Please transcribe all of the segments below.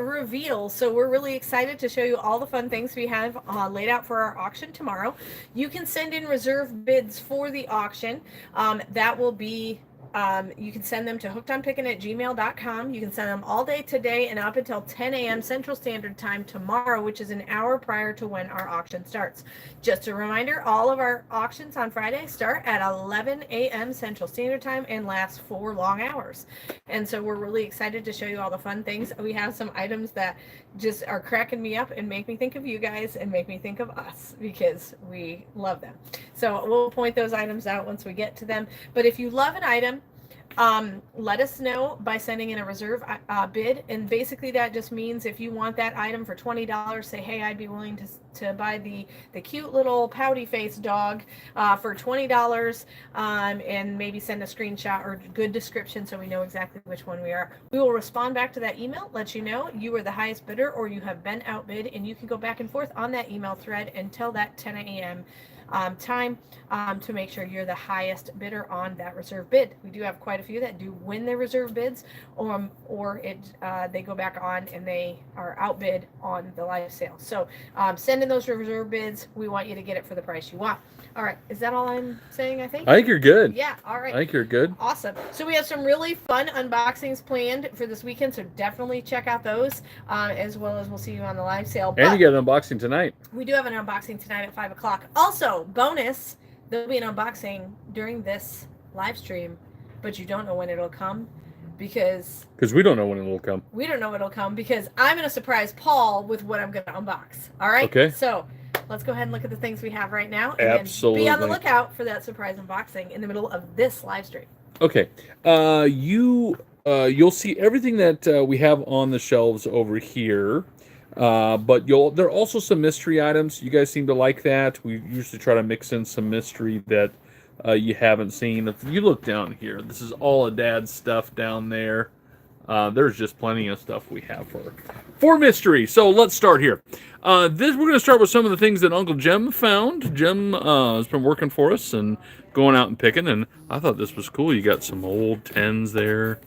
reveal. So we're really excited to show you all the fun things we have laid out for our auction tomorrow. You can send in reserve bids for the auction. That will be you can send them to hookedonpickin@gmail.com. You can send them all day today and up until 10 a.m. Central Standard Time tomorrow, which is an hour prior to when our auction starts. Just a reminder, all of our auctions on Friday start at 11 a.m. Central Standard Time and last 4 long hours. And so we're really excited to show you all the fun things. We have some items that just are cracking me up and make me think of you guys and make me think of us because we love them. So we'll point those items out once we get to them. But if you love an item, let us know by sending in a reserve bid. And basically that just means if you want that item for $20, say, hey, I'd be willing to buy the cute little pouty face dog for $20, and maybe send a screenshot or good description so we know exactly which one we are. We will respond back to that email, let you know you are the highest bidder or you have been outbid, and you can go back and forth on that email thread until that 10 a.m. Time to make sure you're the highest bidder on that reserve bid. We do have quite a few that do win their reserve bids, or they go back on and they are outbid on the live sale. So send in those reserve bids. We want you to get it for the price you want. All right, is that all I'm saying? I think you're good. Yeah, all right. I think you're good. Awesome. So we have some really fun unboxings planned for this weekend, so definitely check out those, as well as we'll see you on the live sale. And you get an unboxing tonight. We do have an unboxing tonight at 5 o'clock. Also, bonus, there'll be an unboxing during this live stream, but you don't know when it'll come because we don't know when it'll come. We don't know when it'll come because I'm going to surprise Paul with what I'm going to unbox. All right? Okay. So let's go ahead and look at the things we have right now. And Absolutely. Then be on the lookout for that surprise unboxing in the middle of this live stream. Okay. You'll see everything that we have on the shelves over here. But there are also some mystery items. You guys seem to like that. We usually try to mix in some mystery that you haven't seen. If you look down here, this is all of Dad's stuff down there. There's just plenty of stuff we have for mystery. So let's start here. We're going to start with some of the things that Uncle Jim found. Jim has been working for us and going out and picking, and I thought this was cool. You got some old tins there.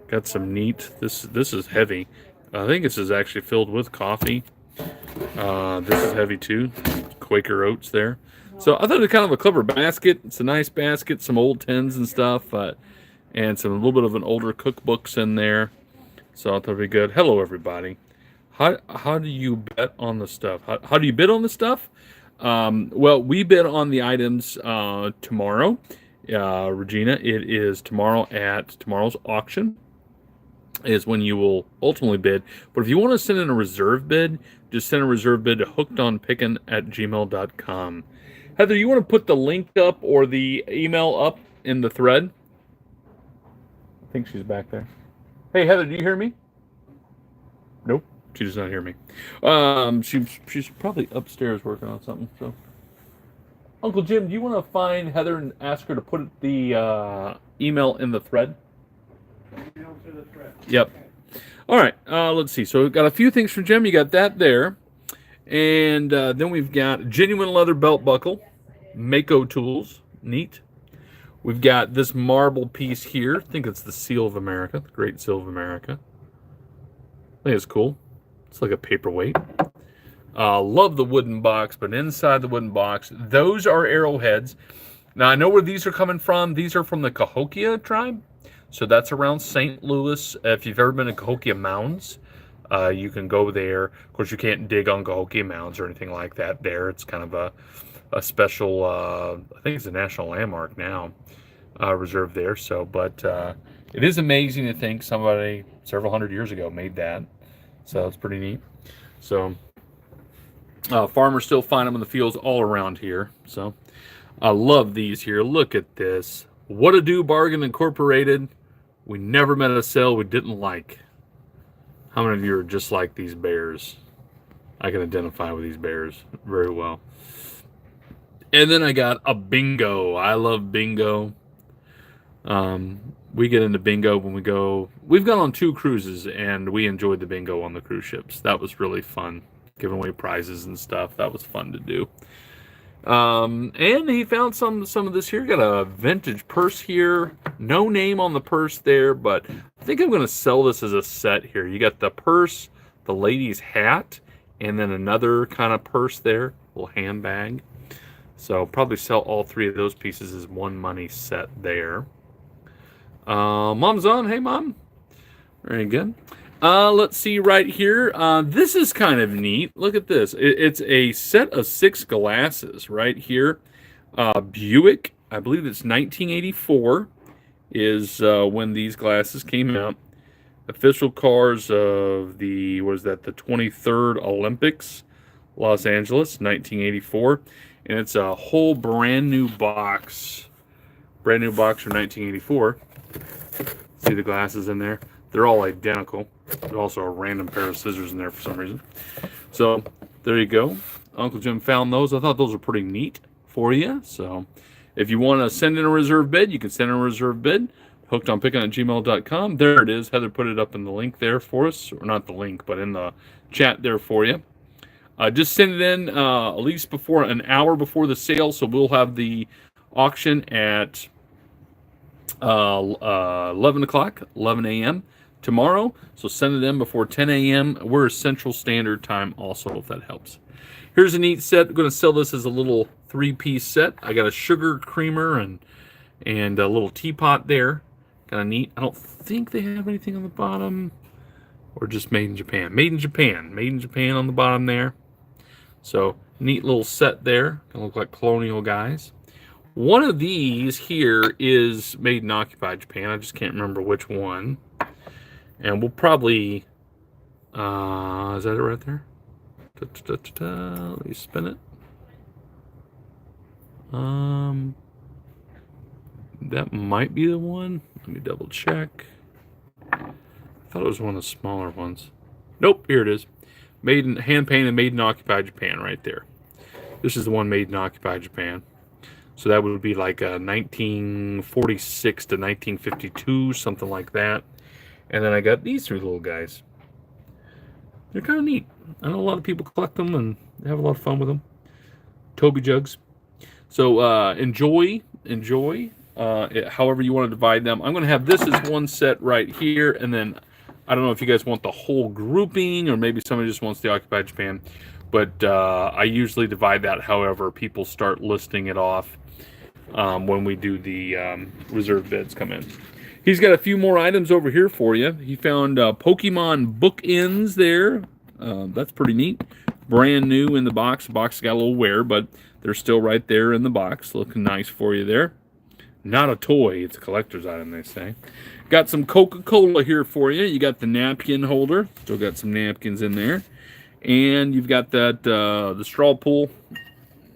Got some neat. This is heavy. I think this is actually filled with coffee. This is heavy too. Quaker Oats there. So I thought it was kind of a clever basket. It's a nice basket. Some old tins and stuff. And a little bit of an older cookbooks in there. So I thought it'd be good. Hello, everybody. How do you bet on the stuff? How do you bid on the stuff? Well, we bid on the items tomorrow. Regina, it is tomorrow at tomorrow's auction is when you will ultimately bid. But if you want to send in a reserve bid, just send a reserve bid to HookedonPickin@gmail.com. Heather, you want to put the link up or the email up in the thread? I think she's back there. Hey, Heather, do you hear me? Nope, she does not hear me. She's probably upstairs working on something. So, Uncle Jim, do you want to find Heather and ask her to put the email in the thread? Email to the thread. Yep. All right. Let's see. So we've got a few things from Jim. You got that there, and then we've got genuine leather belt buckle, Mako tools, neat. We've got this marble piece here. I think it's the Seal of America, the Great Seal of America. I think it's cool. It's like a paperweight. Love the wooden box, but inside the wooden box, those are arrowheads. Now, I know where these are coming from. These are from the Cahokia tribe. So that's around St. Louis. If you've ever been to Cahokia Mounds, you can go there. Of course, you can't dig on Cahokia Mounds or anything like that there. It's kind of a special, I think it's a national landmark now, reserved there. So, but it is amazing to think somebody several hundred years ago made that. So it's pretty neat. So farmers still find them in the fields all around here. So I love these here. Look at this. What a Do Bargain Incorporated. We never met a sale we didn't like. How many of you are just like these bears? I can identify with these bears very well. And then I got a bingo. I love bingo. We get into bingo when we go. We've gone on 2 cruises, and we enjoyed the bingo on the cruise ships. That was really fun. Giving away prizes and stuff. That was fun to do. And he found some of this here. Got a vintage purse here. No name on the purse there, but I think I'm going to sell this as a set here. You got the purse the lady's hat, and then another kind of purse there, little handbag. So probably sell all 3 of those pieces as one money set there. Mom's on. Hey, Mom. Very good. Let's see right here. This is kind of neat. Look at this. It's a set of 6 glasses right here. Buick, I believe it's 1984 is when these glasses came out. Official cars of the, what is that, the 23rd Olympics, Los Angeles, 1984. And it's a whole brand new box. Brand new box from 1984. See the glasses in there? They're all identical. There's also a random pair of scissors in there for some reason. So there you go. Uncle Jim found those. I thought those were pretty neat for you. So if you want to send in a reserve bid, you can send in a reserve bid. HookedonPickin@gmail.com. There it is. Heather put it up in the link there for us. Or not the link, but in the chat there for you. Just send it in at least before an hour before the sale. So we'll have the auction at 11 o'clock, 11 a.m. tomorrow. So send it in before 10 a.m. We're Central Standard Time also, if that helps. Here's a neat set. I'm going to sell this as a little 3-piece set. I got a sugar creamer and a little teapot there. Kind of neat. I don't think they have anything on the bottom. Or just made in Japan. Made in Japan. Made in Japan on the bottom there. So, neat little set there. Kind of look like colonial guys. One of these here is made in occupied Japan. I just can't remember which one. And we'll probably... is that it right there? Let me spin it. That might be the one. Let me double check. I thought it was one of the smaller ones. Nope, here it is. Made in hand painted, made in occupied Japan, right there. This is the one made in occupied Japan. So that would be like a 1946 to 1952, something like that. And then I got these 3 little guys. They're kind of neat. I know a lot of people collect them and have a lot of fun with them. Toby jugs. So enjoy. However you want to divide them. I'm going to have this as one set right here, and then I don't know if you guys want the whole grouping or maybe somebody just wants the occupied Japan, but I usually divide that however people start listing it off when we do the reserve bids come in. He's got a few more items over here for you. He found Pokemon bookends there. That's pretty neat. Brand new in the box. The box got a little wear, but they're still right there in the box. Looking nice for you there. Not a toy. It's a collector's item, they say. Got some Coca-Cola here for you. You got the napkin holder. Still got some napkins in there. And you've got that the straw pool.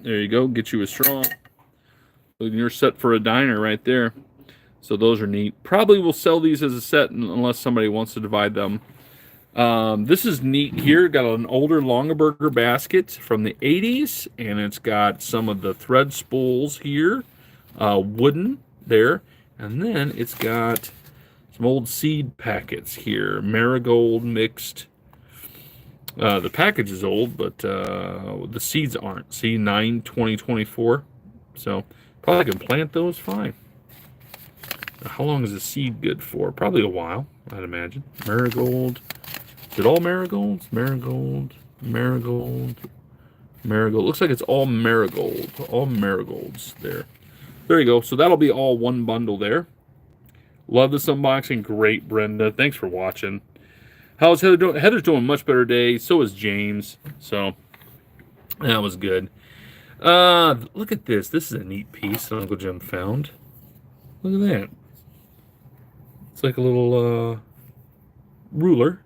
There you go. Get you a straw. You're set for a diner right there. So those are neat. Probably will sell these as a set unless somebody wants to divide them. This is neat here. Got an older Longaberger basket from the 80s. And it's got some of the thread spools here. Wooden there. And then it's got some old seed packets here. Marigold mixed. The package is old, but the seeds aren't. See, 9/20/24. So probably can plant those fine. How long is the seed good for? Probably a while, I'd imagine. Marigold. Is it all marigolds? Marigold. Marigold. Marigold. Looks like it's all marigold. All marigolds there. There you go. So that'll be all one bundle there. Love this unboxing. Great, Brenda. Thanks for watching. How's Heather doing? Heather's doing a much better day. So is James. So that was good. Look at this. This is a neat piece that Uncle Jim found. Look at that. It's like a little ruler.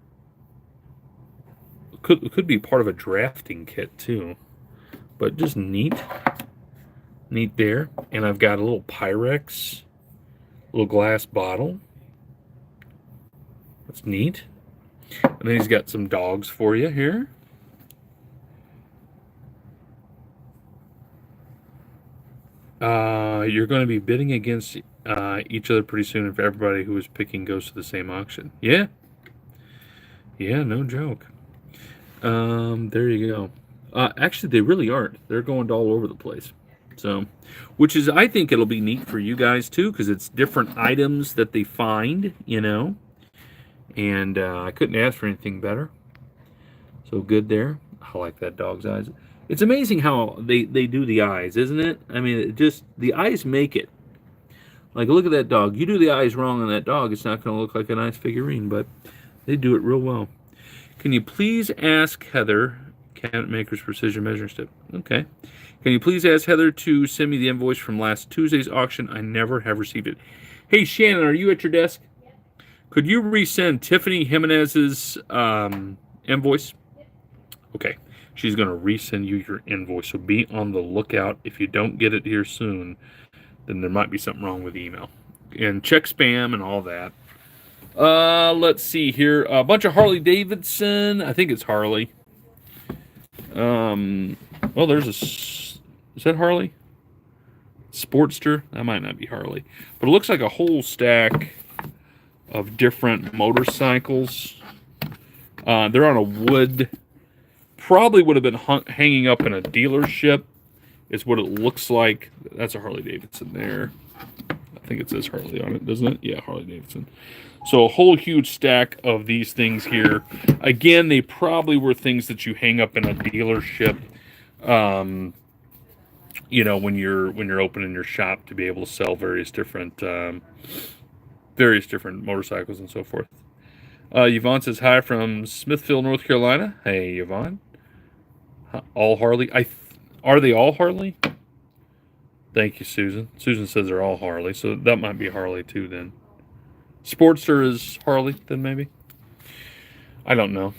Could be part of a drafting kit too. But just neat. Neat there. And I've got a little Pyrex. Little glass bottle. That's neat. And then he's got some dogs for you here. You're going to be bidding against each other pretty soon if everybody who is picking goes to the same auction. Yeah. Yeah, no joke. There you go. Actually, they really aren't. They're going all over the place. So, which is, I think it'll be neat for you guys too, because it's different items that they find, you know. And I couldn't ask for anything better. So good there. I like that dog's eyes. It's amazing how they do the eyes, isn't it? I mean, the eyes make it. Like, look at that dog. You do the eyes wrong on that dog, it's not going to look like a nice figurine, but they do it real well. Can you please ask Heather, Cabinet Maker's Precision Measuring Step? Okay. Can you please ask Heather to send me the invoice from last Tuesday's auction? I never have received it. Hey, Shannon, are you at your desk? Could you resend Tiffany Jimenez's invoice? Okay. She's going to resend you your invoice, so be on the lookout. If you don't get it here soon, then there might be something wrong with the email. And check spam and all that. Let's see here. A bunch of Harley Davidson. I think it's Harley. Well, there's is that Harley? Sportster? That might not be Harley. But it looks like a whole stack of different motorcycles. They're on a wood. Probably would have been hanging up in a dealership. Is what it looks like. That's a Harley Davidson there. I think it says Harley on it, doesn't it? Yeah, Harley Davidson. So a whole huge stack of these things here. Again, they probably were things that you hang up in a dealership. You know, when you're opening your shop to be able to sell various different motorcycles and so forth. Yvonne says hi from Smithfield, North Carolina. Hey, Yvonne. All Harley. Are they all Harley? Thank you, Susan. Susan says they're all Harley, so that might be Harley too then. Sportster is Harley then maybe? I don't know.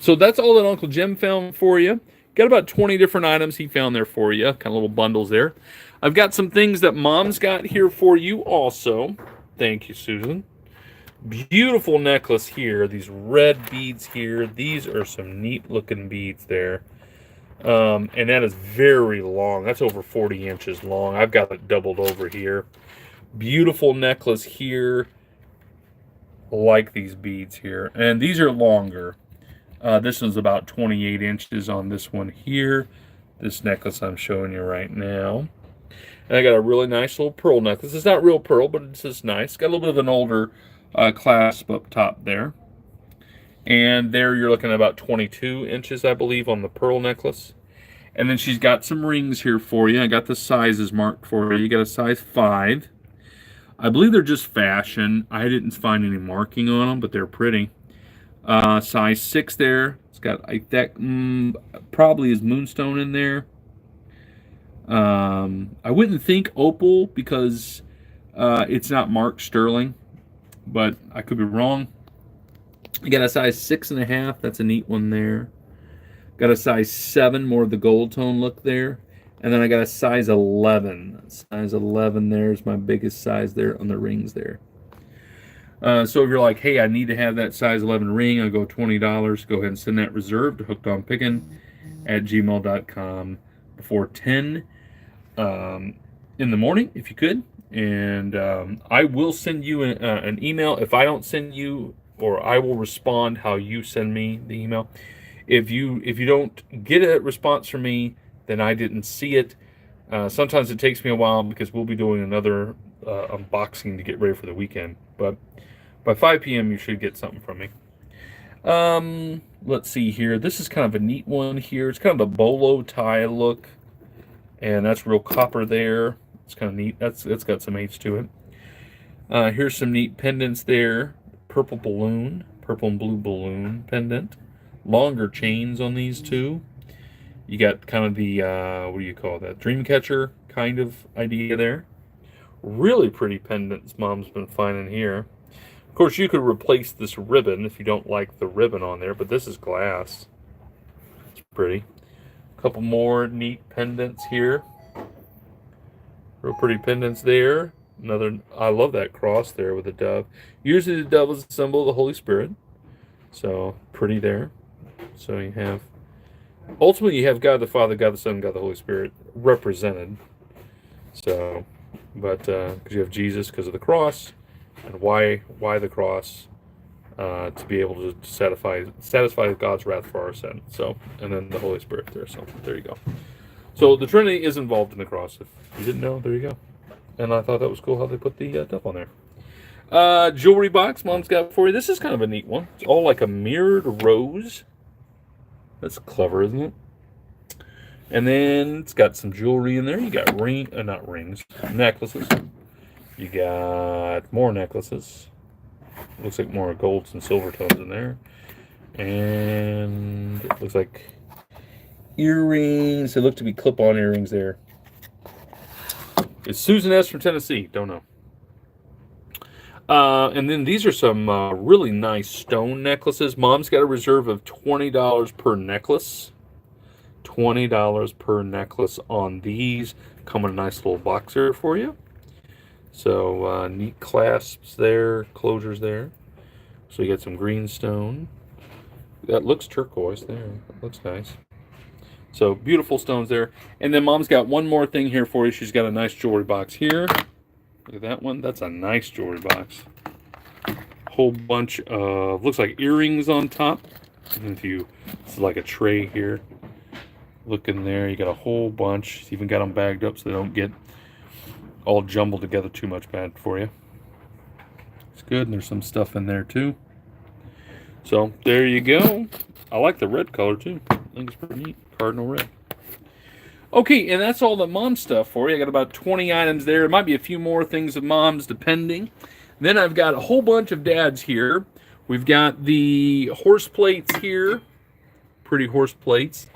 So that's all that Uncle Jim found for you. Got about 20 different items he found there for you. Kind of little bundles there. I've got some things that Mom's got here for you also. Thank you, Susan. Beautiful necklace here. These red beads here. These are some neat looking beads there. And that is very long. That's over 40 inches long. I've got it doubled over here. Beautiful necklace here. I like these beads here. And these are longer. This one's about 28 inches on this one here. This necklace I'm showing you right now. And I got a really nice little pearl necklace. It's not real pearl, but it's just nice. Got a little bit of an older clasp up top there. And there you're looking at about 22 inches, I believe, on the pearl necklace. And then she's got some rings here for you. I got the sizes marked for you. You got a size 5. I believe they're just fashion. I didn't find any marking on them, but they're pretty. Size 6 there. It's got like that probably is moonstone in there. I wouldn't think opal because it's not marked sterling, but I could be wrong. You got a size 6.5. That's a neat one there. Got a size 7, more of the gold tone look there. And then I got a size 11. Size 11 there is my biggest size there on the rings there. So if you're like, hey, I need to have that size 11 ring, I'll go $20. Go ahead and send that reserved to HookedonPickin@gmail.com before 10 in the morning, if you could. And I will send you an email. If I don't send you, or I will respond how you send me the email. If you don't get a response from me, then I didn't see it. Sometimes it takes me a while because we'll be doing another unboxing to get ready for the weekend. But by 5 p.m. you should get something from me. Let's see here. This is kind of a neat one here. It's kind of a bolo tie look, and that's real copper there. It's kind of neat. It's got some H to it. Here's some neat pendants there. Purple and blue balloon pendant. Longer chains on these two. You got kind of the, what do you call that? Dreamcatcher kind of idea there. Really pretty pendants Mom's been finding here. Of course, you could replace this ribbon if you don't like the ribbon on there, but this is glass. It's pretty. A couple more neat pendants here. Real pretty pendants there. Another, I love that cross there with the dove. Usually the dove is a symbol of the Holy Spirit. So, pretty there. So you have, ultimately you have God the Father, God the Son, God the Holy Spirit represented. So, but, because you have Jesus because of the cross. And why the cross? To be able to satisfy God's wrath for our sin. So, and then the Holy Spirit there. So, there you go. So, the Trinity is involved in the cross. If you didn't know, there you go. And I thought that was cool how they put the dove on there. Jewelry box Mom's got for you. This is kind of a neat one. It's all like a mirrored rose. That's clever, isn't it? And then it's got some jewelry in there. You got not rings, necklaces. You got more necklaces. Looks like more golds and silver tones in there. And it looks like earrings. They look to be clip-on earrings there. It's Susan S. from Tennessee. Don't know. And then these are some really nice stone necklaces. Mom's got a reserve of $20 per necklace. $20 per necklace on these. Come in a nice little box here for you. So neat clasps there, closures there. So you got some green stone. That looks turquoise there. That looks nice. So beautiful stones there. And then Mom's got one more thing here for you. She's got a nice jewelry box here. Look at that one. That's a nice jewelry box. Whole bunch of, looks like earrings on top. And if you, it's like a tray here. Look in there. You got a whole bunch. She's even got them bagged up so they don't get all jumbled together too much bad for you. It's good. And there's some stuff in there too. So there you go. I like the red color too. I think it's pretty neat. Cardinal red. Okay, and that's all the Mom stuff for you. I got about 20 items there. It might be a few more things of Mom's depending. Then I've got a whole bunch of Dad's here. We've got the horse plates here. Pretty horse plates.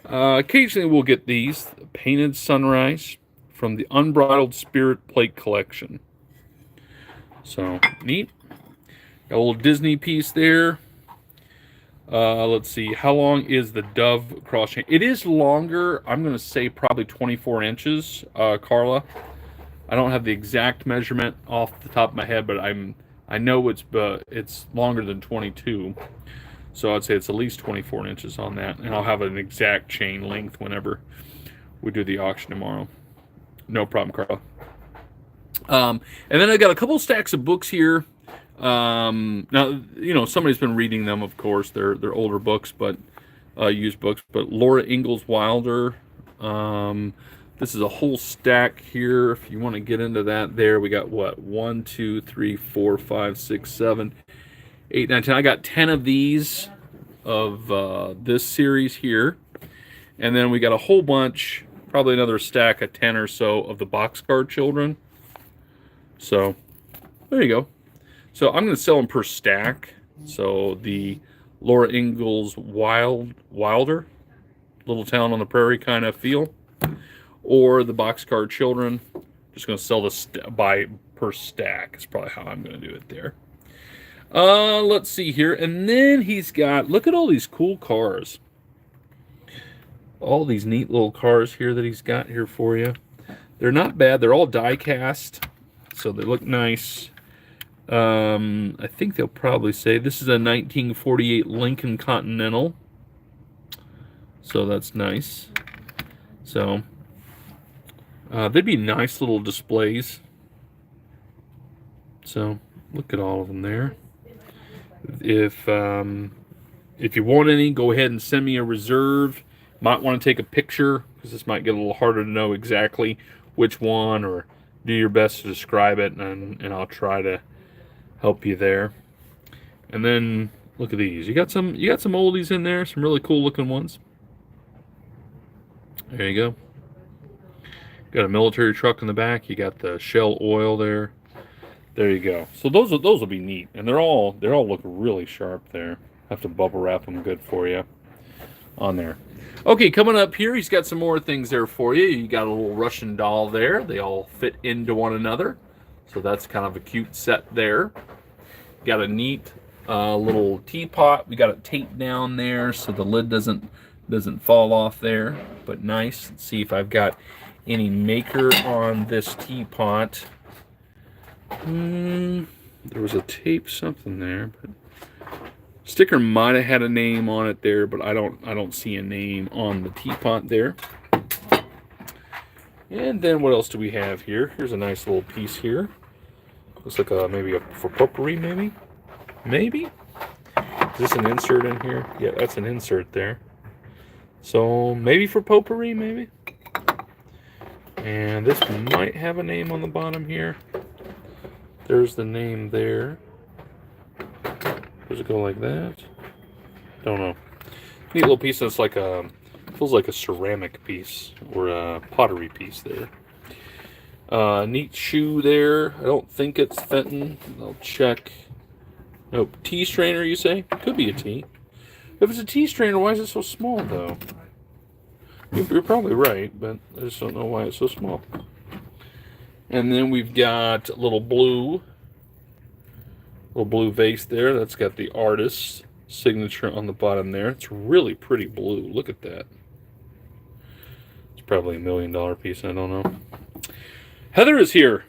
Occasionally we'll get these. Painted Sunrise from the Unbridled Spirit Plate Collection. So, neat. Got a little Disney piece there. Let's see. How long is the Dove cross chain? It is longer. I'm going to say probably 24 inches, Carla. I don't have the exact measurement off the top of my head, but I know it's longer than 22. So I'd say it's at least 24 inches on that. And I'll have an exact chain length whenever we do the auction tomorrow. No problem, Carla. And then I got a couple stacks of books here. Now, you know, somebody's been reading them, of course. They're older books, but used books. But Laura Ingalls Wilder. This is a whole stack here. If you want to get into that, there we got what? 1, 2, 3, 4, 5, 6, 7, 8, 9, 10. I got 10 of these of this series here, and then we got a whole bunch, probably another stack of 10 or so of the Boxcar Children. So there you go. So I'm going to sell them per stack. So the Laura Ingalls Wilder, Little Town on the Prairie kind of feel, or the Boxcar Children. Just going to sell this by per stack. Is probably how I'm going to do it there. Let's see here. And then he's got, look at all these cool cars. All these neat little cars here that he's got here for you. They're not bad. They're all die cast, so they look nice. I think they'll probably say this is a 1948 Lincoln Continental. So that's nice. So they'd be nice little displays. So look at all of them there. If you want any, go ahead and send me a reserve. Might want to take a picture because this might get a little harder to know exactly which one, or do your best to describe it, and I'll try to help you there. And then look at these. You got some oldies in there, some really cool looking ones. There you go. Got a military truck in the back. You got the Shell Oil there. There you go. So those will be neat, and they're all look really sharp there. Have to bubble wrap them good for you on there. Okay, coming up here, he's got some more things there for you. You got a little Russian doll there. They all fit into one another, so that's kind of a cute set there. Got a neat little teapot. We got it taped down there so the lid doesn't fall off there, but nice. Let's see if I've got any maker on this teapot. There was a tape something there, but sticker might have had a name on it there, but I don't see a name on the teapot there. And then what else do we have here? Here's a nice little piece here. Looks like maybe for potpourri, maybe. Is this an insert in here? Yeah, that's an insert there. So maybe for potpourri, maybe. And this might have a name on the bottom here. There's the name there. Does it go like that? Don't know. Neat little piece that's like a, feels like a ceramic piece or a pottery piece there. Neat shoe there. I don't think it's Fenton. I'll check. Nope. T-strainer, you say? Could be a T. If it's a T-strainer, why is it so small, though? You're probably right, but I just don't know why it's so small. And then we've got a little blue vase there. That's got the artist's signature on the bottom there. It's really pretty blue. Look at that. It's probably $1 million piece. I don't know. Heather is here.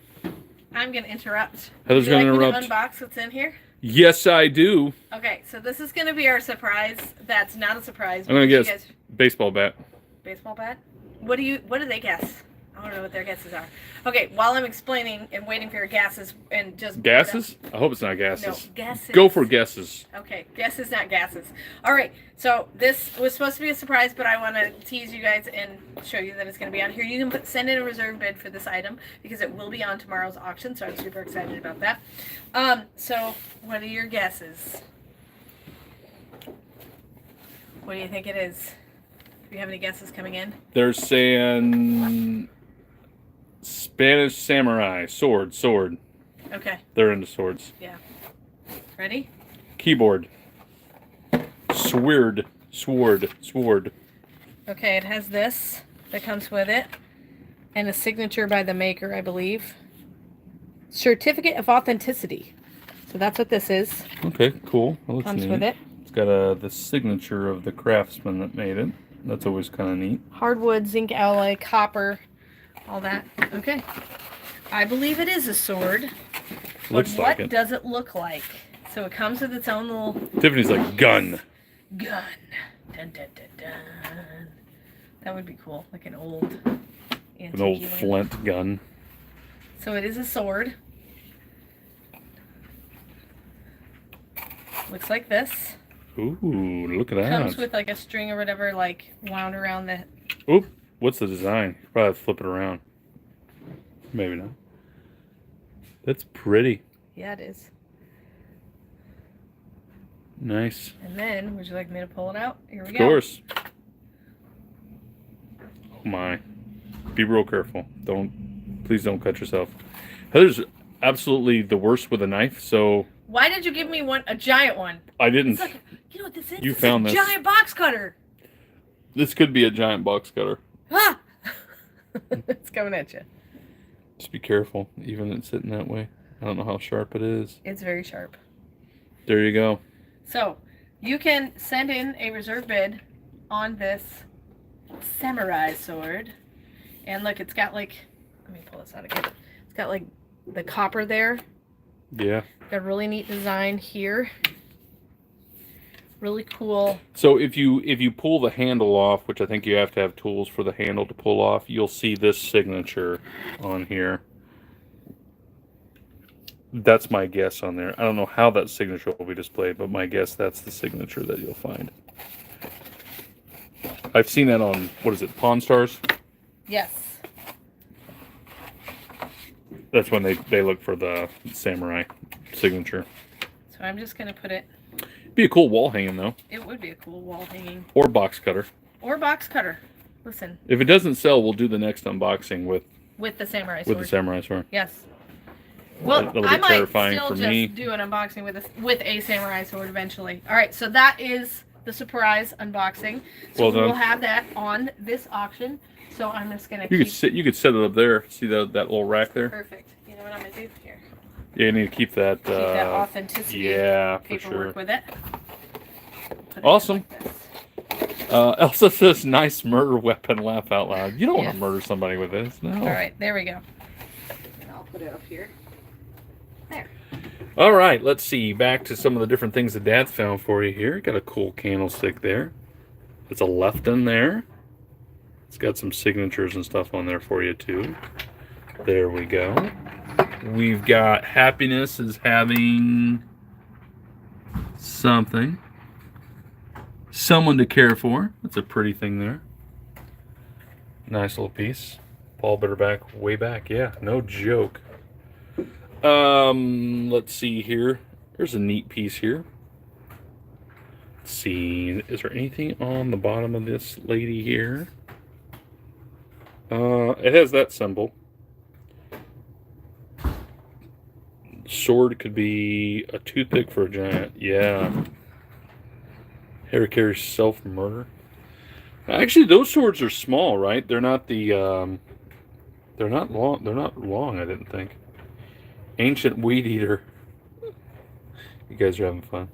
I'm going to interrupt. Heather's going to interrupt. Would you like me to unbox what's in here? Yes, I do. Okay, so this is going to be our surprise. That's not a surprise. I'm going to guess baseball bat. Baseball bat? What do they guess? I don't know what their guesses are. Okay, while I'm explaining and waiting for your guesses and just... Gases? I hope it's not gases. No, guesses. Go for guesses. Okay, guesses, not gases. All right, so this was supposed to be a surprise, but I want to tease you guys and show you that it's going to be on here. You can send in a reserve bid for this item because it will be on tomorrow's auction, so I'm super excited about that. So what are your guesses? What do you think it is? Do you have any guesses coming in? They're saying Spanish samurai. Sword. Okay. They're into swords. Yeah. Ready? Keyboard. Sword. Okay, it has this that comes with it. And a signature by the maker, I believe. Certificate of authenticity. So that's what this is. Okay, cool. That looks comes neat. with it. It's got the signature of the craftsman that made it. That's always kind of neat. Hardwood, zinc alloy, copper, all that. Okay. I believe it is a sword. Looks like it. What does it look like? So it comes with its own little... Tiffany's like, gun. Gun. Dun, dun, dun, dun. That would be cool. Like an old... An old flint gun. So it is a sword. Looks like this. Ooh, look at that. Comes with like a string or whatever, like wound around the... Oop, what's the design? Probably have to flip it around. Maybe not. That's pretty. Yeah, it is. Nice. And then, would you like me to pull it out? Here we go. Of course. Oh my. Be real careful. Please don't cut yourself. Heather's absolutely the worst with a knife, so... Why did you give me a giant one? I didn't. Like, you know what this is? You this found is a this. giant box cutter. This could be a giant box cutter. Ah! It's coming at you. Just be careful, even it's sitting that way. I don't know how sharp it is. It's very sharp. There you go. So, you can send in a reserve bid on this samurai sword. And look, it's got like, let me pull this out again. It's got like the copper there. Yeah. Got a really neat design here. Really cool. So if you pull the handle off, which I think you have to have tools for the handle to pull off, you'll see this signature on here. That's my guess on there. I don't know how that signature will be displayed, but my guess that's the signature that you'll find. I've seen that on, what is it, Pawn Stars? Yes. That's when they look for the samurai signature. So I'm just going to put it... Be a cool wall hanging, though. It would be a cool wall hanging. Or box cutter. Or box cutter. Listen. If it doesn't sell, we'll do the next unboxing with the samurai sword. With the samurai sword. Yes. Well, That'll be I might terrifying still for just me. do an unboxing with a samurai sword eventually. All right, so that is the surprise unboxing. So Well done. we'll have that on this auction. So I'm just gonna. You could set it up there. See that little rack there? Perfect. You know what I'm gonna do here? Yeah, you need to keep that. Keep that authenticity. Yeah, for paperwork sure. with it. Put it Awesome. like this. Elsa says, "Nice murder weapon." Laugh out loud. You don't want Yes. to murder somebody with this. No. All right, there we go. And I'll put it up here. There. All right, let's see. Back to some of the different things that Dad's found for you here. Got a cool candlestick there. It's a Lefton there. It's got some signatures and stuff on there for you too. There we go. We've got Happiness is having something. Someone to care for. That's a pretty thing there. Nice little piece. Paul Bitterback way back. Yeah, no joke. Let's see here. There's a neat piece here. Let's see, is there anything on the bottom of this lady here? It has that symbol. Sword could be a toothpick for a giant. Yeah. Harry carries self-murder. Actually, those swords are small, right? They're not the, they're not long. They're not long, I didn't think. Ancient weed eater. You guys are having fun.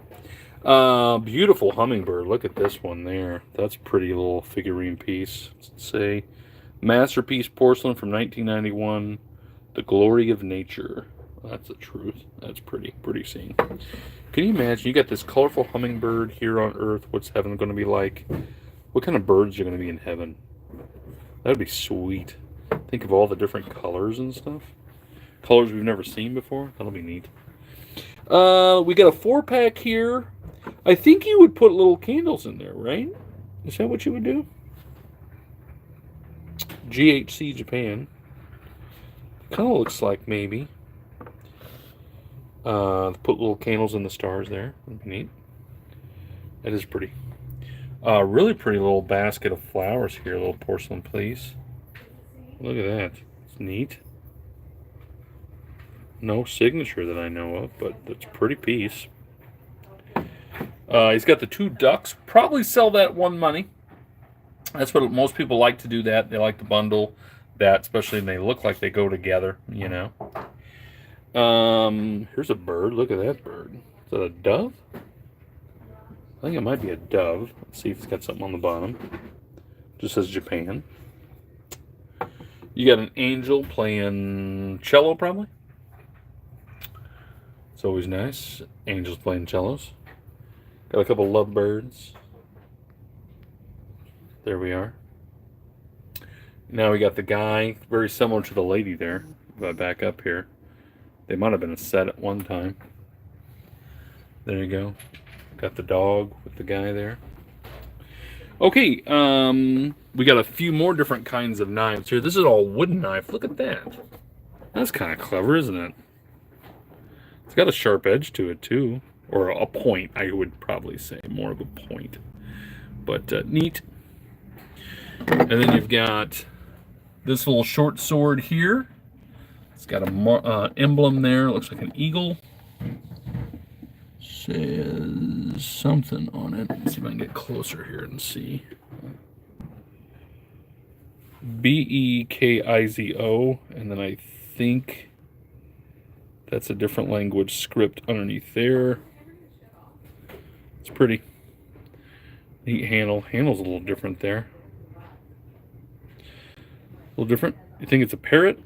Beautiful hummingbird. Look at this one there. That's a pretty little figurine piece. Let's say masterpiece porcelain from 1991. The glory of nature. That's the truth. That's pretty scene. Can you imagine? You got this colorful hummingbird here on Earth. What's heaven going to be like? What kind of birds are going to be in heaven? That'd be sweet. Think of all the different colors and stuff. Colors we've never seen before. That'll be neat. We got a 4-pack here. I think you would put little candles in there, right? Is that what you would do? GHC Japan. Kind of looks like maybe. Put little candles in the stars there. That'd be neat. That is pretty. Really pretty little basket of flowers here. A little porcelain piece. Look at that. It's neat. No signature that I know of, but it's a pretty piece. He's got the 2 ducks. Probably sell that one money. That's what most people like to do. That they like to bundle that, especially when they look like they go together. You know. Here's a bird. Look at that bird. Is that a dove? I think it might be a dove. Let's see if it's got something on the bottom. Just says Japan. You got an angel playing cello, probably. It's always nice. Angels playing cellos. Got a couple lovebirds. There we are. Now we got the guy, very similar to the lady there. If I back up here. They might have been a set at one time. There you go. Got the dog with the guy there. Okay, we got a few more different kinds of knives here. This is all wooden knife. Look at that. That's kind of clever, isn't it? It's got a sharp edge to it, too. Or a point, I would probably say. More of a point. But neat. And then you've got this little short sword here. It's got a emblem there. It looks like an eagle. Says something on it. Let's see if I can get closer here and see. BEKIZO. And then I think that's a different language script underneath there. It's pretty. Neat handle. Handle's a little different there. A little different. You think it's a parrot?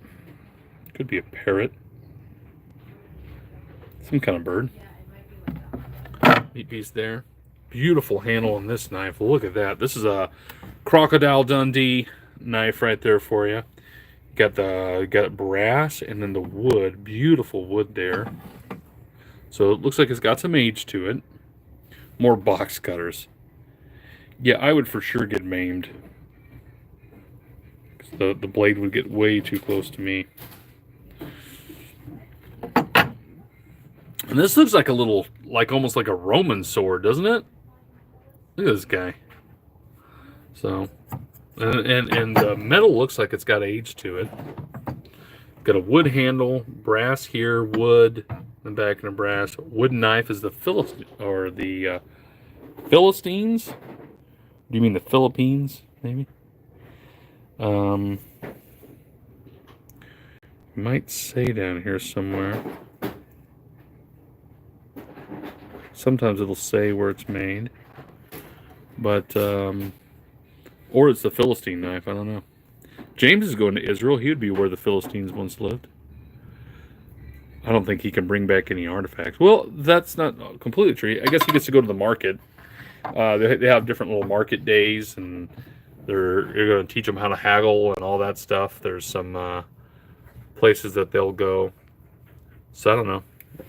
Could be a parrot. Some kind of bird. Neat piece there. Beautiful handle on this knife. Look at that. This is a Crocodile Dundee knife right there for you. Got brass and then the wood. Beautiful wood there. So it looks like it's got some age to it. More box cutters. Yeah, I would for sure get maimed. The blade would get way too close to me. And this looks like a little, like almost like a Roman sword, doesn't it? Look at this guy. So, and the metal looks like it's got age to it. Got a wood handle, brass here, wood, and back in a brass. Wooden knife is the Philistines. Do you mean the Philippines, maybe? Might say down here somewhere. Sometimes it'll say where it's made. But, or it's the Philistine knife, I don't know. James is going to Israel. He would be where the Philistines once lived. I don't think he can bring back any artifacts. Well, that's not completely true. I guess he gets to go to the market. They have different little market days, and you're going to teach them how to haggle and all that stuff. There's some places that they'll go. So I don't know.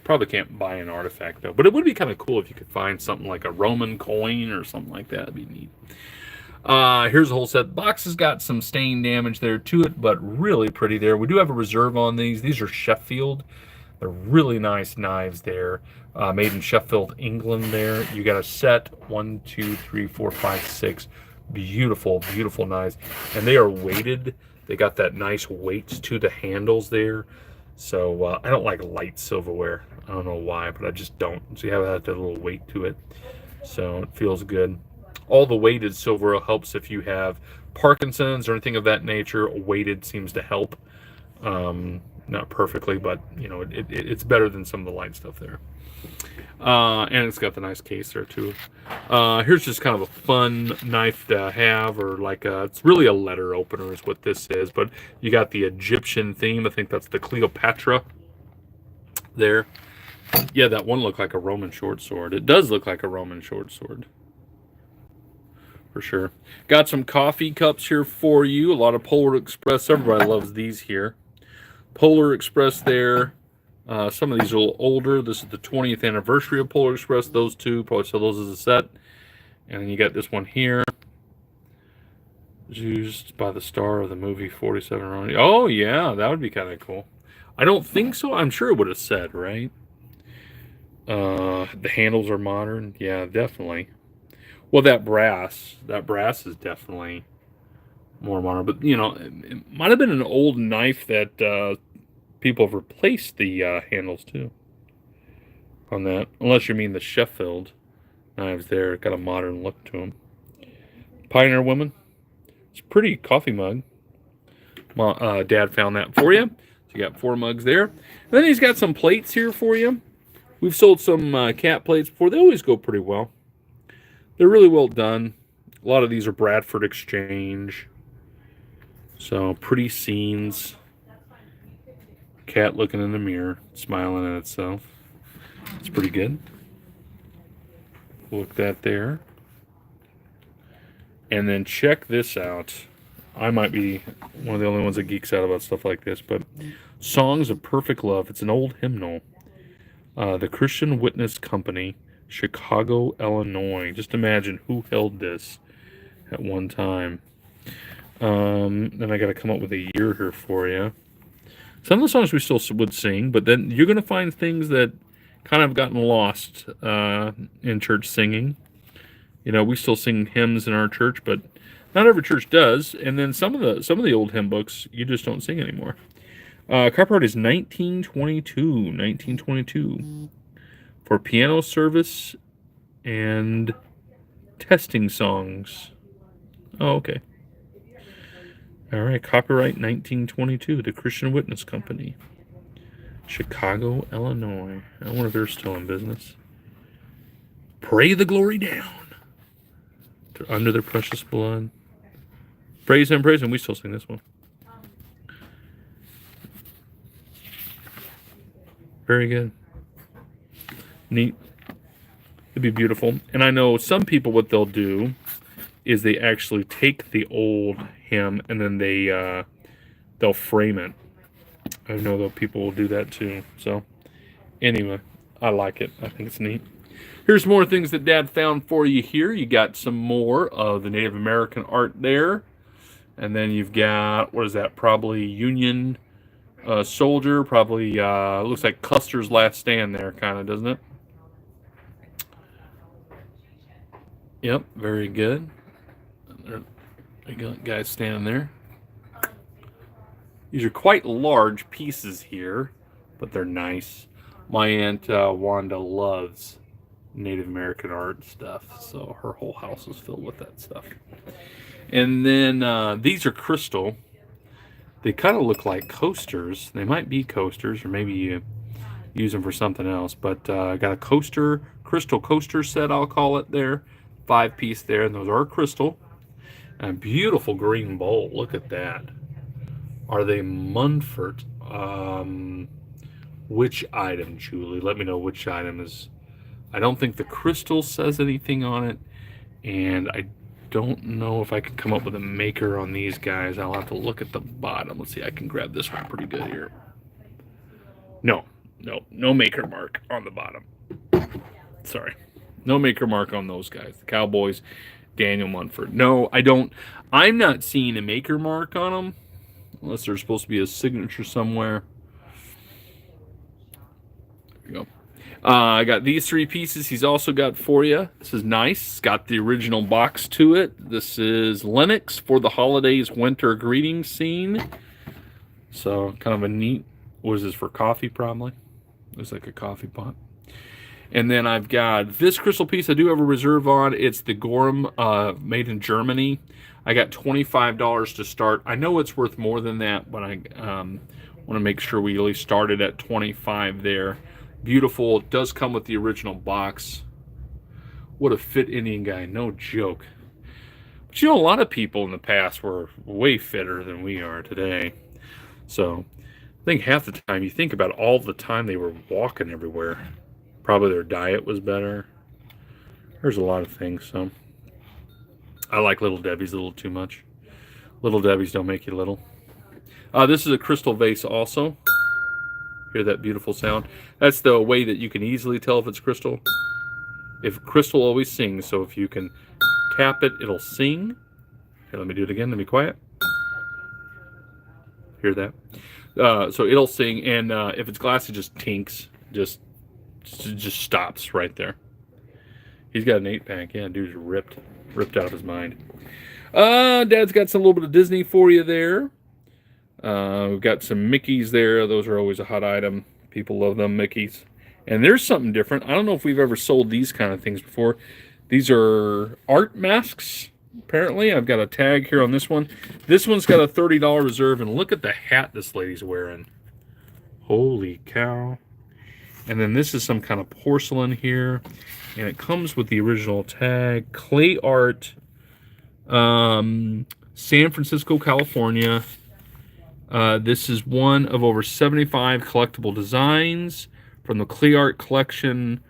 Probably can't buy an artifact, though. But it would be kind of cool if you could find something like a Roman coin or something like that. It'd be neat. Here's a whole set. The box has got some stain damage there to it, but really pretty there. We do have a reserve on these. These are Sheffield. They're really nice knives there. Made in Sheffield, England there. You got a set, 1, 2, 3, 4, 5, 6. Beautiful, beautiful knives. And they are weighted. They got that nice weight to the handles there. So I don't like light silverware. I don't know why, but I just don't. So you have that little weight to it. So it feels good. All the weighted silver helps if you have Parkinson's or anything of that nature. Weighted seems to help. Not perfectly, but you know, it's better than some of the light stuff there. And it's got the nice case there too. Here's just kind of a fun knife to have, or like it's really a letter opener is what this is, but you got the Egyptian theme. I think that's the Cleopatra there. Yeah, that one looked like a Roman short sword. It does look like a Roman short sword. For sure. Got some coffee cups here for you. A lot of Polar Express. Everybody loves these here. Polar Express there. Some of these are a little older. This is the 20th anniversary of Polar Express. Those two, probably sell those as a set. And then you got this one here. Used by the star of the movie 47 Ronin. Oh, yeah, that would be kind of cool. I don't think so. I'm sure it would have said, right? The handles are modern. Yeah, definitely. Well, that brass is definitely more modern. But, you know, it might have been an old knife that people have replaced the handles, too, on that. Unless you mean the Sheffield knives there. Got a modern look to them. Pioneer Woman. It's a pretty coffee mug. Dad found that for you. So you got 4 mugs there. And then he's got some plates here for you. We've sold some cat plates before. They always go pretty well. They're really well done. A lot of these are Bradford Exchange. So, pretty scenes. Cat looking in the mirror, smiling at itself. It's pretty good. Look that there. And then check this out. I might be one of the only ones that geeks out about stuff like this, but Songs of Perfect Love. It's an old hymnal. The Christian Witness Company, Chicago, Illinois. Just imagine who held this at one time. Then I got to come up with a year here for you. Some of the songs we still would sing, but then you're going to find things that kind of gotten lost in church singing. You know, we still sing hymns in our church, but not every church does. And then some of the old hymn books you just don't sing anymore. Copyright is 1922 for piano service and testing songs. Oh, okay. All right, copyright 1922, the Christian Witness Company, Chicago, Illinois. I wonder if they're still in business. Pray the glory down to under their precious blood. Praise him, praise him. We still sing this one. Very good. Neat. It'd be beautiful. And I know some people, what they'll do is they actually take the old hymn and then they'll frame it. I know that people will do that too. So anyway, I like it. I think it's neat. Here's more things that Dad found for you here. You got some more of the Native American art there. And then you've got, what is that? Probably Union soldier. Probably looks like Custer's Last Stand there, kind of, doesn't it? Yep, very good. There you go, guys standing there. These are quite large pieces here, but they're nice. My Aunt Wanda loves Native American art stuff, so her whole house is filled with that stuff. And then these are crystal. They kind of look like coasters. They might be coasters, or maybe you use them for something else. But I got a coaster, crystal coaster set, I'll call it there. 5-piece there, and those are crystal. And a beautiful green bowl. Look at that. Are they Munford? Which item, Julie? Let me know which item is. I don't think the crystal says anything on it, and I don't know if I can come up with a maker on these guys. I'll have to look at the bottom. Let's see. I can grab this one pretty good here. No maker mark on the bottom. Sorry. No maker mark on those guys. The Cowboys, Daniel Munford. No, I don't. I'm not seeing a maker mark on them. Unless there's supposed to be a signature somewhere. you go. I got these 3 pieces he's also got for you. This is nice. It's got the original box to it. This is Lennox for the holidays winter greeting scene. So kind of a neat, what is this, for coffee probably? Looks like a coffee pot. And then I've got this crystal piece I do have a reserve on. It's the Gorham, made in Germany. I got $25 to start. I know it's worth more than that, but I want to make sure we at least started at 25 there. Beautiful. It does come with the original box. What a fit Indian guy. No joke. But you know, a lot of people in the past were way fitter than we are today. So I think half the time, you think about all the time they were walking everywhere. Probably their diet was better. There's a lot of things. So I like Little Debbie's a little too much. Little Debbie's don't make you little. This is a crystal vase also. Hear that beautiful sound? That's the way that you can easily tell if it's crystal. If crystal always sings, so if you can tap it, it'll sing. Here, let me do it again. Let me be quiet. Hear that? So it'll sing, and if it's glass, it just tinks. Just stops right there. He's got an 8-pack. Yeah, dude's ripped out of his mind. Dad's got some little bit of Disney for you there. We've got some Mickeys there. Those are always a hot item. People love them Mickeys. And there's something different. I don't know if we've ever sold these kind of things before. These are art masks, apparently. I've got a tag here on this one. This one's got a $30 reserve, and look at the hat this lady's wearing. Holy cow. And then this is some kind of porcelain here. And it comes with the original tag. Clay art. San Francisco, California. This is one of over 75 collectible designs from the Clay Art collection.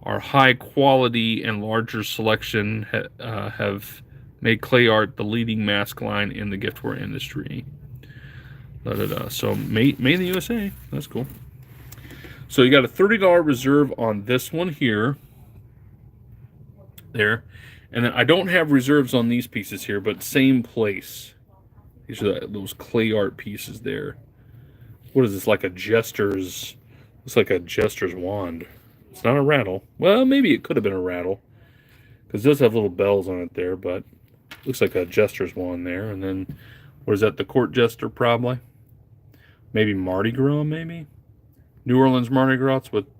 Our high quality and larger selection have made Clay Art the leading mask line in the giftware industry. So made in the USA. That's cool. So you got a $30 reserve on this one here. There. And then I don't have reserves on these pieces here, but same place. These are those clay art pieces there. What is this, like a jester's? Looks like a jester's wand. It's not a rattle. Well, maybe it could have been a rattle, because it does have little bells on it there, but looks like a jester's wand there. And then, what is that, the court jester probably? Maybe Mardi Gras, maybe? New Orleans Mardi Gras, that's what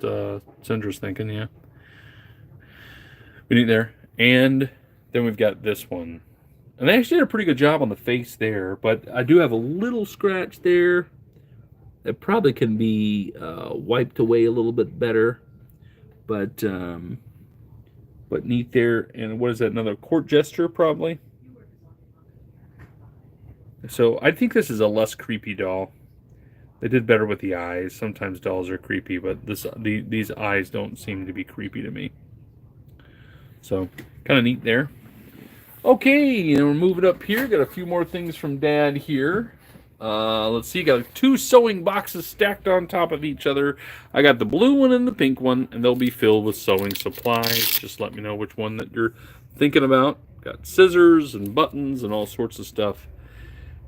Cindra's thinking, yeah. We need there. And then we've got this one. And they actually did a pretty good job on the face there, but I do have a little scratch there that probably can be wiped away a little bit better. But neat there. And what is that, another court jester probably? So I think this is a less creepy doll. They did better with the eyes. Sometimes dolls are creepy, but these eyes don't seem to be creepy to me. So kind of neat there. Okay, and we're moving up here. Got a few more things from Dad here. Let's see. Got 2 sewing boxes stacked on top of each other. I got the blue one and the pink one, and they'll be filled with sewing supplies. Just let me know which one that you're thinking about. Got scissors and buttons and all sorts of stuff.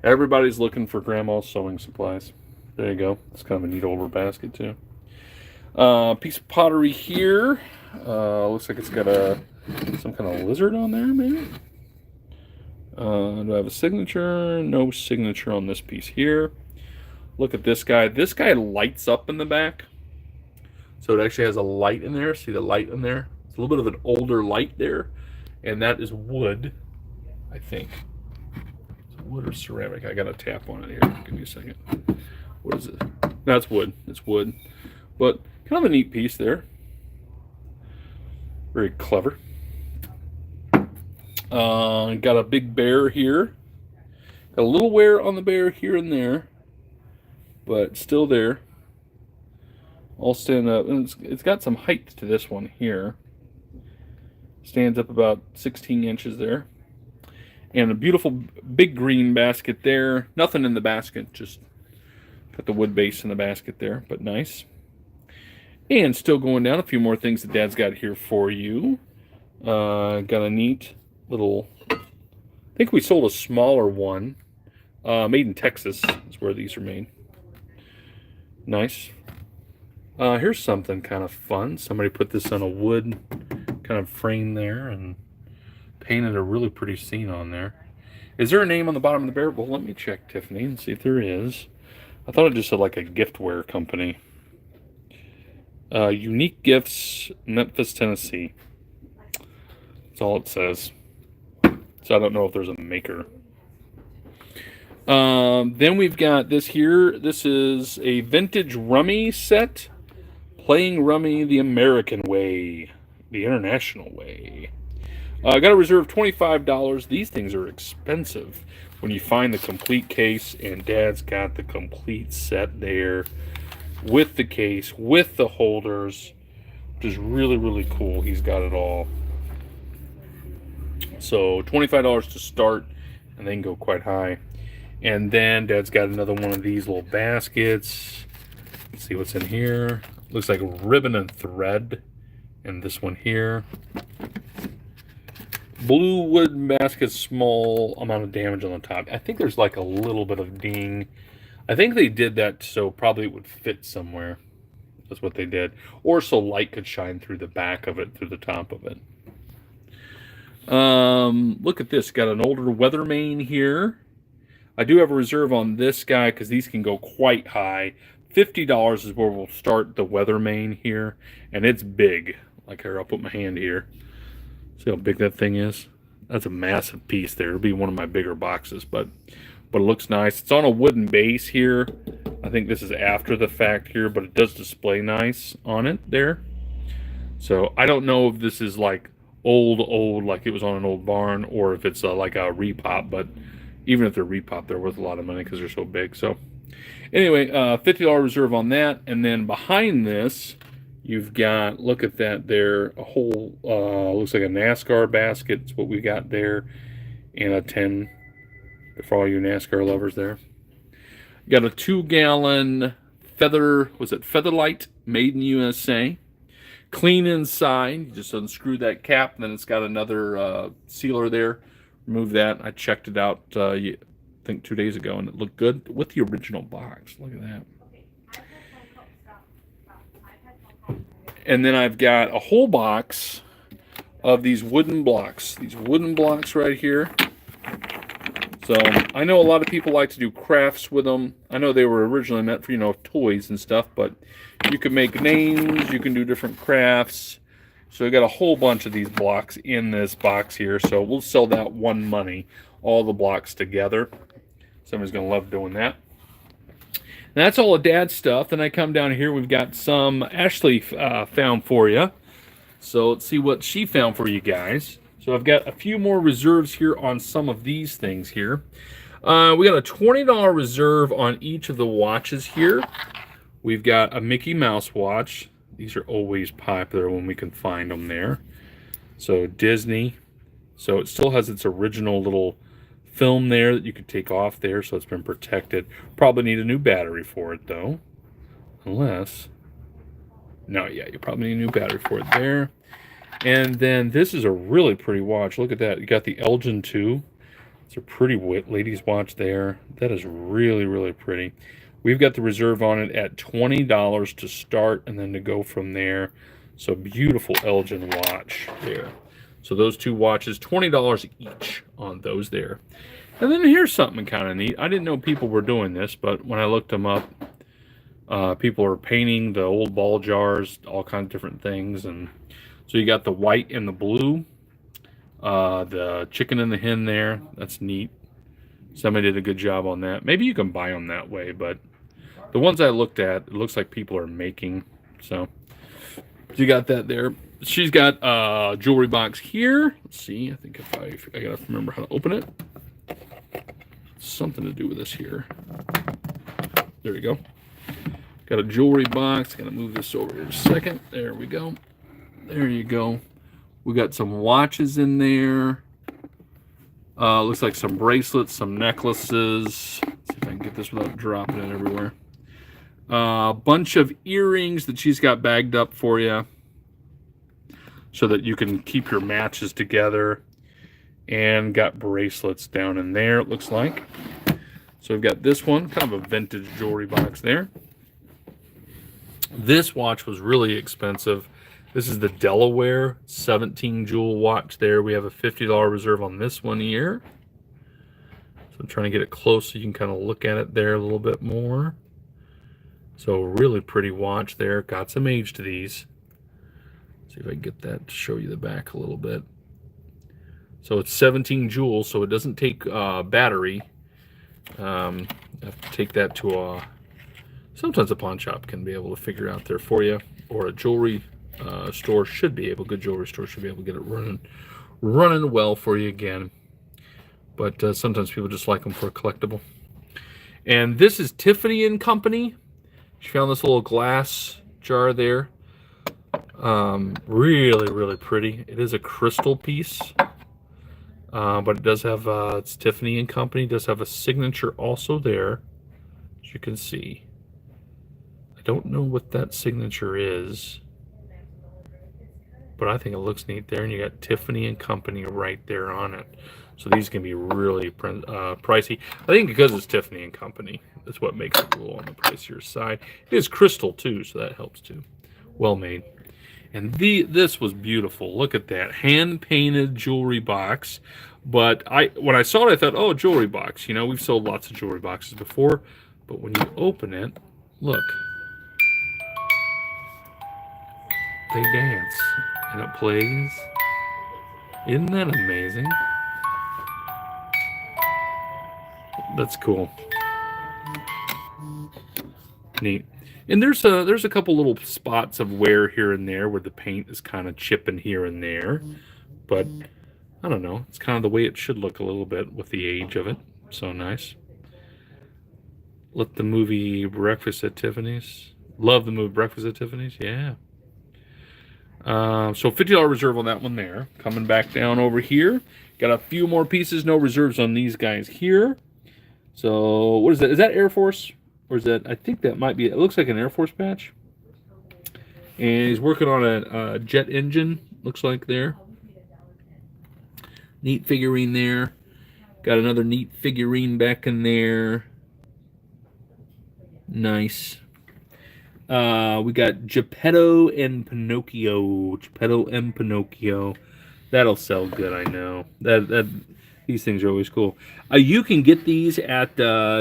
Everybody's looking for Grandma's sewing supplies. There you go. It's kind of a neat older basket too. Piece of pottery here. Looks like it's got some kind of lizard on there, maybe. Do I have a signature? No signature on this piece here. Look at this guy. This guy lights up in the back. So it actually has a light in there. See the light in there? It's a little bit of an older light there. And that is wood, I think. Is it wood or ceramic? I got a tap on it here. Give me a second. What is it? That's wood. It's wood. But kind of a neat piece there. Very clever. Got a big bear here. Got a little wear on the bear here and there, but still there. All stand up, and it's got some height to this one here. Stands up about 16 inches there, and a beautiful big green basket there. Nothing in the basket, just got the wood base in the basket there, but nice. And still going down, a few more things that Dad's got here for you. Got a neat little, I think we sold a smaller one, made in Texas is where these are made. Nice. Here's something kind of fun. Somebody put this on a wood kind of frame there and painted a really pretty scene on there. Is there a name on the bottom of the barrel? Well, let me check, Tiffany, and see if there is. I thought it just said like a giftware company. Unique Gifts, Memphis, Tennessee. That's all it says. So I don't know if there's a maker. Then we've got this here. This is a vintage rummy set. Playing rummy the American way. The international way. I got to reserve $25. These things are expensive when you find the complete case, and Dad's got the complete set there with the case, with the holders, which is really, really cool. He's got it all. So $25 to start, and then go quite high. And then Dad's got another one of these little baskets. Let's see what's in here. Looks like ribbon and thread. And this one here. Blue wood basket, small amount of damage on the top. I think there's like a little bit of ding. I think they did that so probably it would fit somewhere. That's what they did. Or so light could shine through the back of it, through the top of it. Look at this. Got an older Weathermane here. I do have a reserve on this guy because these can go quite high. $50 is where we'll start the Weathermane here. And it's big. Like here, I'll put my hand here. See how big that thing is? That's a massive piece there. It'll be one of my bigger boxes, but it looks nice. It's on a wooden base here. I think this is after the fact here, but it does display nice on it there. So I don't know if this is like old, like it was on an old barn, or if it's like a repop, but even if they're repop, they're worth a lot of money because they're so big. So anyway, $50 reserve on that. And then behind this, you've got, look at that there, a whole, looks like a NASCAR basket. It's what we got there. And a 10 for all you NASCAR lovers there. Got a 2-gallon Featherlight, made in USA. Clean inside. You just unscrew that cap, and then it's got another sealer there. Remove that. I checked it out, I think 2 days ago, and it looked good with the original box. Look at that. And then I've got a whole box of these wooden blocks. These wooden blocks right here. So I know a lot of people like to do crafts with them. I know they were originally meant for, you know, toys and stuff, but you can make names, you can do different crafts. So I got a whole bunch of these blocks in this box here. So we'll sell that one money, all the blocks together. Somebody's going to love doing that. And that's all of Dad's stuff. Then I come down here, we've got some Ashley found for you. So let's see what she found for you guys. So I've got a few more reserves here on some of these things here. We got a $20 reserve on each of the watches here. We've got a Mickey Mouse watch. These are always popular when we can find them there. So Disney. So it still has its original little film there that you could take off there, so it's been protected. Probably need a new battery for it though. Unless, no, yeah, you probably need a new battery for it there. And then this is a really pretty watch. Look at that. You got the Elgin 2. It's a pretty ladies watch there. That is really, really pretty. We've got the reserve on it at $20 to start and then to go from there. So beautiful Elgin watch there. So those two watches, $20 each on those there. And then here's something kind of neat. I didn't know people were doing this, but when I looked them up, people are painting the old ball jars, all kinds of different things. And so you got the white and the blue, the chicken and the hen there. That's neat. Somebody did a good job on that. Maybe you can buy them that way, but the ones I looked at, it looks like people are making. So you got that there. She's got a jewelry box here. Let's see. I think if I gotta remember how to open it. Something to do with this here. There we go. Got a jewelry box. Gotta move this over here a second. There we go. There you go. We got some watches in there. Looks like some bracelets, some necklaces. Let's see if I can get this without dropping it everywhere. A bunch of earrings that she's got bagged up for you so that you can keep your matches together. And got bracelets down in there, it looks like. So we've got this one, kind of a vintage jewelry box there. This watch was really expensive. This is the Delaware 17 jewel watch there. We have a $50 reserve on this one here. So I'm trying to get it close so you can kind of look at it there a little bit more. So really pretty watch there. Got some age to these. See if I can get that to show you the back a little bit. So it's 17 jewels, so it doesn't take battery. I have to take that to a... Sometimes a pawn shop can be able to figure out there for you, or a jewelry store should be able. Good jewelry store should be able to get it running well for you again. But sometimes people just like them for a collectible. And this is Tiffany and Company. She found this little glass jar there. Really, really pretty. It is a crystal piece, but it does have it's Tiffany and Company. It does have a signature also there, as you can see. I don't know what that signature is, but I think it looks neat there. And you got Tiffany and Company right there on it. So these can be really pricey. I think because it's Tiffany and Company, that's what makes it a little on the pricier side. It is crystal too, so that helps too. Well made. And this was beautiful. Look at that hand-painted jewelry box. But when I saw it, I thought, oh, jewelry box. You know, we've sold lots of jewelry boxes before. But when you open it, look. They dance. And it plays. Isn't that amazing? That's cool. Neat. And there's a couple little spots of wear here and there where the paint is kind of chipping here and there. But I don't know. It's kind of the way it should look a little bit with the age of it. So nice. Let the movie Breakfast at Tiffany's. Love the movie Breakfast at Tiffany's. Yeah. So $50 reserve on that one there. Coming back down over here. Got a few more pieces. No reserves on these guys here. So what is that? Is that Air Force? Or is that, I think that might be, it looks like an Air Force patch. And he's working on a jet engine, looks like there. Neat figurine there. Got another neat figurine back in there. Nice. We got Geppetto and Pinocchio. Geppetto and Pinocchio. That'll sell good, I know. These things are always cool. You can get these at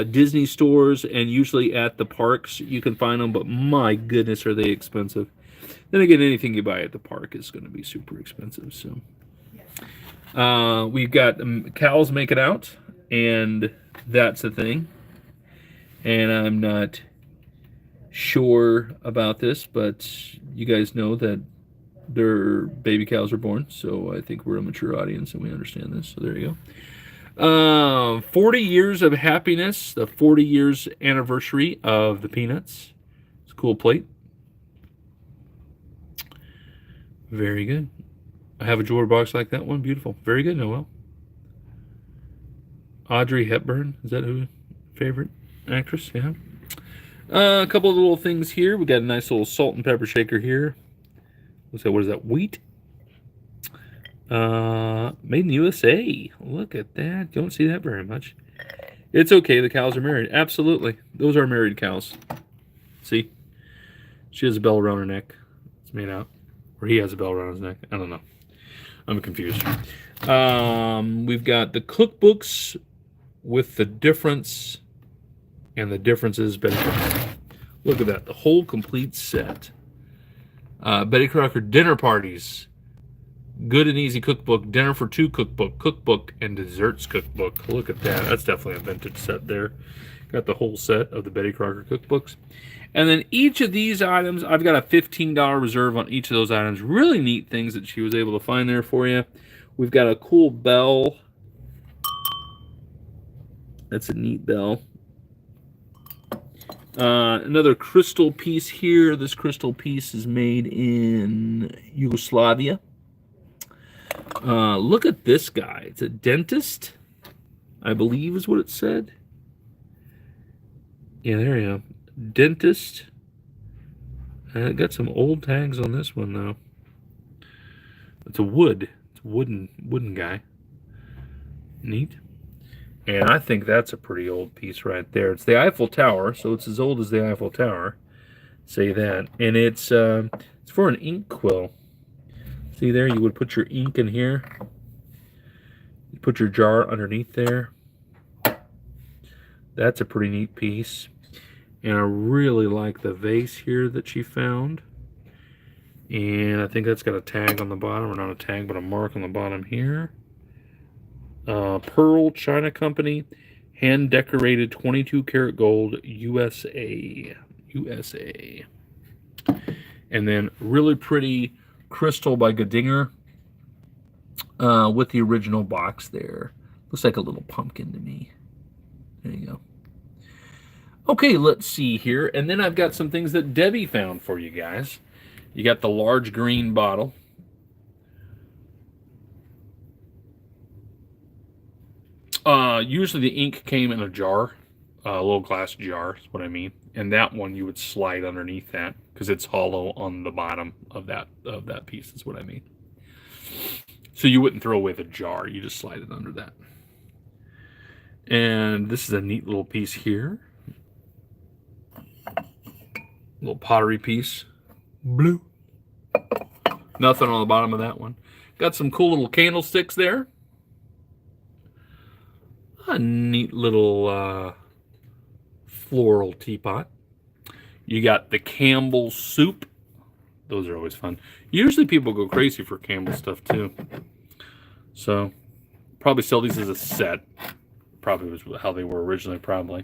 Disney stores and usually at the parks. You can find them, but my goodness, are they expensive. Then again, anything you buy at the park is going to be super expensive. So we've got cows make it out, and that's a thing. And I'm not sure about this, but you guys know that their baby cows are born, so I think we're a mature audience and we understand this. So there you go. 40 years of happiness, the 40 years anniversary of the Peanuts. It's a cool plate. Very good. I have a jewelry box like that one. Beautiful. Very good, Noel. Audrey Hepburn, is that who? Favorite actress? Yeah. A couple of little things here. We got a nice little salt and pepper shaker here. Let's say, what is that? Wheat. Made in the USA. Look at that. Don't see that very much. It's okay. The cows are married. Absolutely. Those are married cows. See? She has a bell around her neck. It's made out. Or he has a bell around his neck. I don't know. I'm confused. We've got the cookbooks with the difference and the differences. Look at that. The whole complete set. Betty Crocker dinner parties. Good and easy cookbook. Dinner for two cookbook, and desserts cookbook. Look at that. That's definitely a vintage set there. Got the whole set of the Betty Crocker cookbooks. And then each of these items, I've got a $15 reserve on each of those items. Really neat things that she was able to find there for you. We've got a cool bell. That's a neat bell. Another crystal piece here. This crystal piece is made in Yugoslavia. Look at this guy. It's a dentist, I believe is what it said. Yeah, there you go. Dentist. Got some old tags on this one, though. It's a wood. It's a wooden guy. Neat. And I think that's a pretty old piece right there. It's the Eiffel Tower, so it's as old as the Eiffel Tower. say that. And it's for an ink quill. See there, you would put your ink in here. You put your jar underneath there. That's a pretty neat piece. And I really like the vase here that she found. And I think that's got a tag on the bottom, or not a tag, but a mark on the bottom here. Pearl China Company, hand decorated 22 karat gold, USA. USA. And then really pretty crystal by Godinger with the original box there. Looks like a little pumpkin to me. There you go. Okay, let's see here. And then I've got some things that Debbie found for you guys. You got the large green bottle. Usually the ink came in a jar, a little glass jar is what I mean. And that one you would slide underneath that because it's hollow on the bottom of that piece is what I mean. So you wouldn't throw away the jar, you just slide it under that. And this is a neat little piece here. Little pottery piece. Blue. Nothing on the bottom of that one. Got some cool little candlesticks there. A neat little floral teapot. You got the Campbell soup. Those are always fun. Usually people go crazy for Campbell stuff too. So probably sell these as a set. Probably was how they were originally, probably.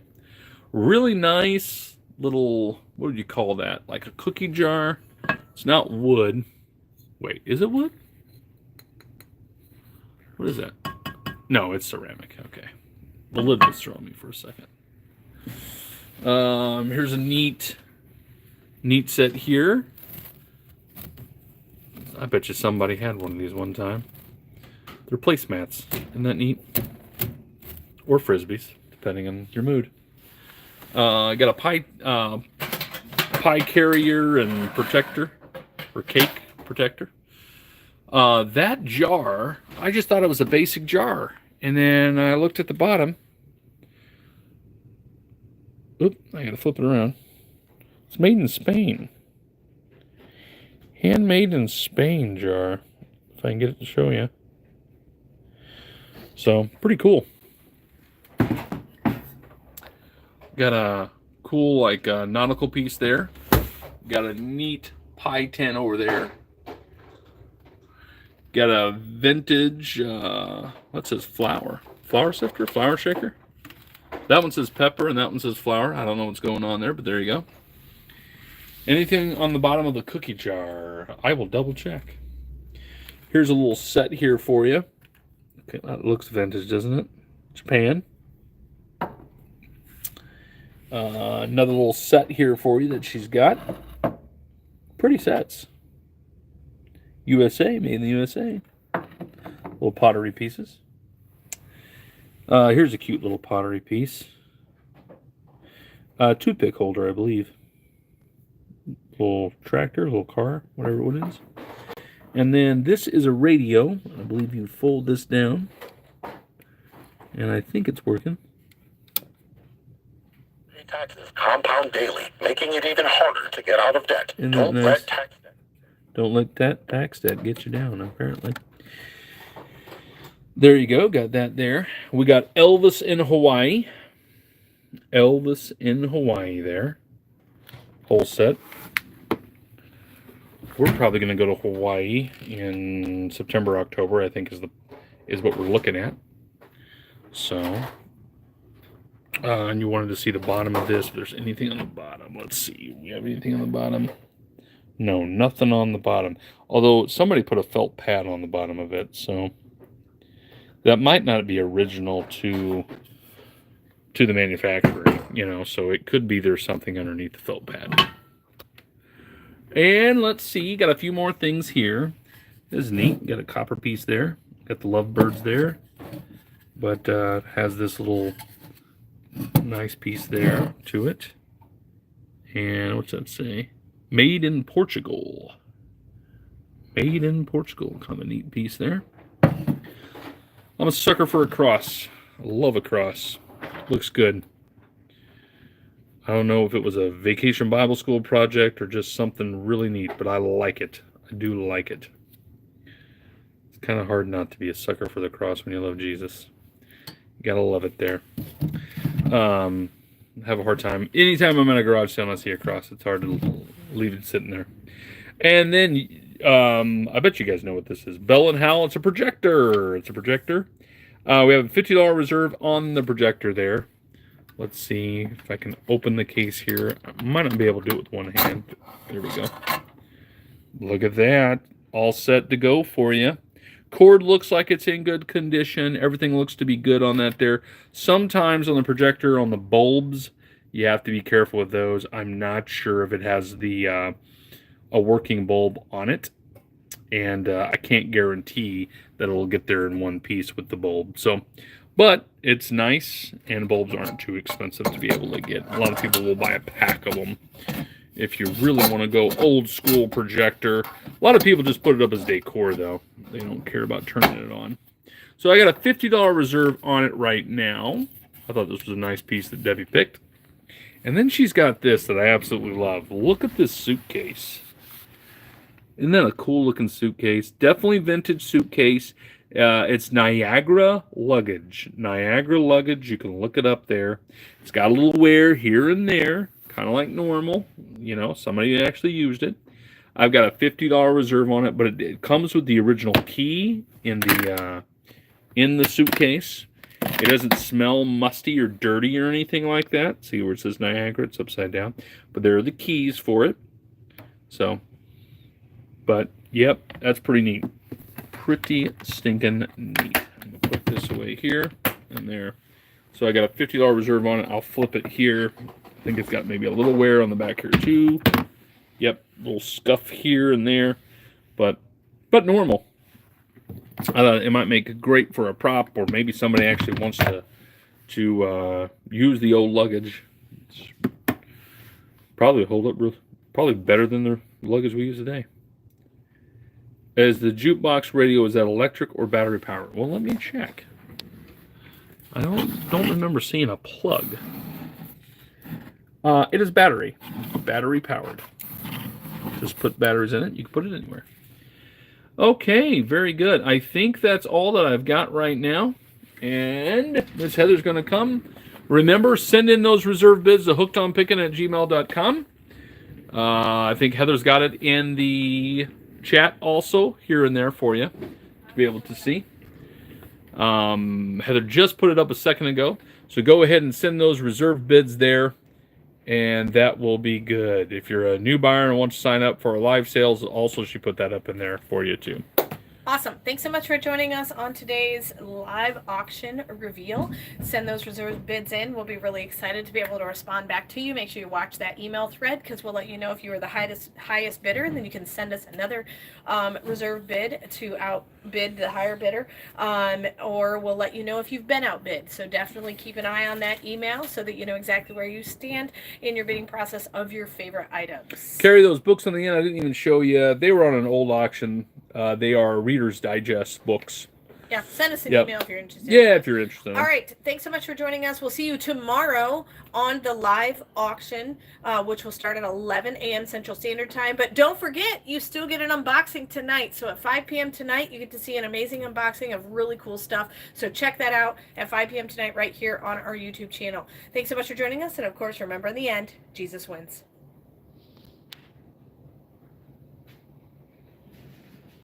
Really nice little, what would you call that? Like a cookie jar. It's not wood. Wait, is it wood? What is that? No, it's ceramic. Okay. The lid was throwing me for a second. Here's a neat set here. I bet you somebody had one of these one time. They're placemats. Isn't that neat? Or frisbees, depending on your mood. I got a pie carrier and protector, or cake protector. That jar, I just thought it was a basic jar. And then I looked at the bottom. Oop, I gotta flip it around. It's made in Spain. Handmade in Spain jar. If I can get it to show you. So, pretty cool. Got a cool, like, nautical piece there. Got a neat pie tin over there. Got a vintage, what says flour? Flour sifter? Flour shaker? That one says pepper and that one says flour. I don't know what's going on there, but there you go. Anything on the bottom of the cookie jar? I will double check. Here's a little set here for you. Okay, that looks vintage, doesn't it? Japan. Another little set here for you that she's got. Pretty sets. USA, made in the USA. Little pottery pieces. Here's a cute little pottery piece. Toothpick holder, I believe. Little tractor, little car, whatever it is. And then this is a radio. I believe you fold this down. And I think it's working. Taxes compound daily, making it even harder to get out of debt. Don't let tax debt. Don't let that tax debt get you down, apparently. There you go, got that there. We got Elvis in Hawaii. Elvis in Hawaii there. Whole set. We're probably going to go to Hawaii in September, October, I think is what we're looking at. So, and you wanted to see the bottom of this. If there's anything on the bottom. Let's see. We have anything on the bottom? No, nothing on the bottom. Although somebody put a felt pad on the bottom of it, so that might not be original to the manufacturer, you know, so it could be there's something underneath the felt pad. And let's see, got a few more things here. This is neat. Got a copper piece there. Got the lovebirds there. But has this little nice piece there to it. And what's that say? Made in Portugal. Made in Portugal. Kind of a neat piece there. I'm a sucker for a cross. I love a cross. Looks good. I don't know if it was a vacation Bible school project or just something really neat, but I like it. I do like it. It's kind of hard not to be a sucker for the cross when you love Jesus. You gotta love it there. Have a hard time. Anytime I'm at a garage sale and I see a cross, it's hard to leave it sitting there. And then, I bet you guys know what this is. Bell & Howell, it's a projector. It's a projector. We have a $50 reserve on the projector there. Let's see if I can open the case here. I might not be able to do it with one hand. There we go. Look at that. All set to go for you. Cord looks like it's in good condition. Everything looks to be good on that there. Sometimes on the projector, on the bulbs, you have to be careful with those. I'm not sure if it has the a working bulb on it. And I can't guarantee that it'll get there in one piece with the bulb. So, but it's nice, and bulbs aren't too expensive to be able to get. A lot of people will buy a pack of them if you really want to go old school projector. A lot of people just put it up as decor, though. They don't care about turning it on. So I got a $50 reserve on it right now. I thought this was a nice piece that Debbie picked. And then she's got this that I absolutely love. Look at this suitcase. Isn't that a cool looking suitcase? Definitely vintage suitcase. It's Niagara luggage. Niagara luggage. You can look it up there. It's got a little wear here and there, kind of like normal. You know, somebody actually used it. I've got a $50 reserve on it, but it comes with the original key in the suitcase. It doesn't smell musty or dirty or anything like that. See where it says Niagara? It's upside down. But there are the keys for it. So, but yep, that's pretty neat. Pretty stinking neat. I'm going to put this away here and there. So I got a $50 reserve on it. I'll flip it here. I think it's got maybe a little wear on the back here too. Yep, little scuff here and there, but normal. I thought it might make it great for a prop, or maybe somebody actually wants to use the old luggage. It's probably hold up probably better than the luggage we use today. Is the jukebox radio, is that electric or battery powered? Well, let me check. I don't remember seeing a plug. It is battery powered. Just put batteries in it. You can put it anywhere. Okay, very good. I think that's all that I've got right now. And Miss Heather's going to come. Remember, send in those reserve bids to hookedonpickin@gmail.com. I think Heather's got it in the chat also, here and there for you to be able to see. Heather just put it up a second ago. So go ahead and send those reserve bids there, and that will be good. If you're a new buyer and want to sign up for our live sales, also she put that up in there for you too. Awesome. Thanks so much for joining us on today's live auction reveal. Send those reserve bids in. We'll be really excited to be able to respond back to you. Make sure you watch that email thread, because we'll let you know if you were the highest bidder, and then you can send us another reserve bid to outbid the higher bidder, or we'll let you know if you've been outbid. So definitely keep an eye on that email so that you know exactly where you stand in your bidding process of your favorite items. Carry those books on the end. I didn't even show you. They were on an old auction. They are Reader's Digest books. Yeah, send us an email if you're interested. Yeah, if you're interested. All right. Thanks so much for joining us. We'll see you tomorrow on the live auction, which will start at 11 a.m. Central Standard Time. But don't forget, you still get an unboxing tonight. So at 5 p.m. tonight, you get to see an amazing unboxing of really cool stuff. So check that out at 5 p.m. tonight right here on our YouTube channel. Thanks so much for joining us. And, of course, remember in the end, Jesus wins.